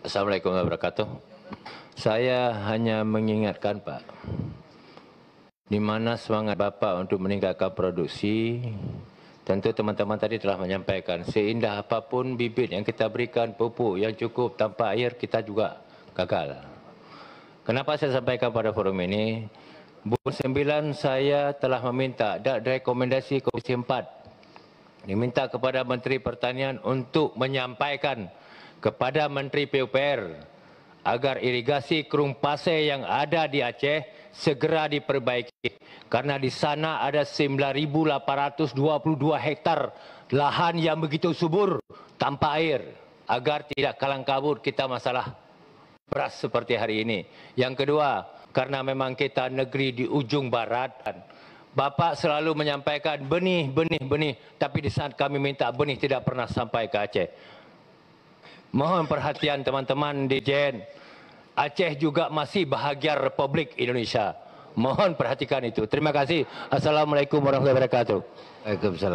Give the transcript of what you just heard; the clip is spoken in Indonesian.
Assalamualaikum warahmatullahi wabarakatuh. Saya hanya mengingatkan Pak, di mana semangat Bapak untuk meningkatkan produksi, tentu teman-teman tadi telah menyampaikan, seindah apapun bibit yang kita berikan, pupuk yang cukup tanpa air, kita juga gagal. Kenapa saya sampaikan pada forum ini? Bulan 9 saya telah meminta dan rekomendasi Komisi 4 diminta kepada Menteri Pertanian untuk menyampaikan kepada Menteri PUPR agar irigasi Kerung Pasir yang ada di Aceh segera diperbaiki. Karena di sana ada 9.822 hektar lahan yang begitu subur tanpa air. Agar tidak kalang kabut kita masalah beras seperti hari ini. Yang kedua, karena memang kita negeri di ujung barat, Bapak selalu menyampaikan benih, tapi di saat kami minta benih tidak pernah sampai ke Aceh. Mohon perhatian teman-teman di JN. Aceh juga masih bahagian Republik Indonesia. Mohon perhatikan itu. Terima kasih. Assalamualaikum warahmatullahi wabarakatuh. Waalaikumsalam.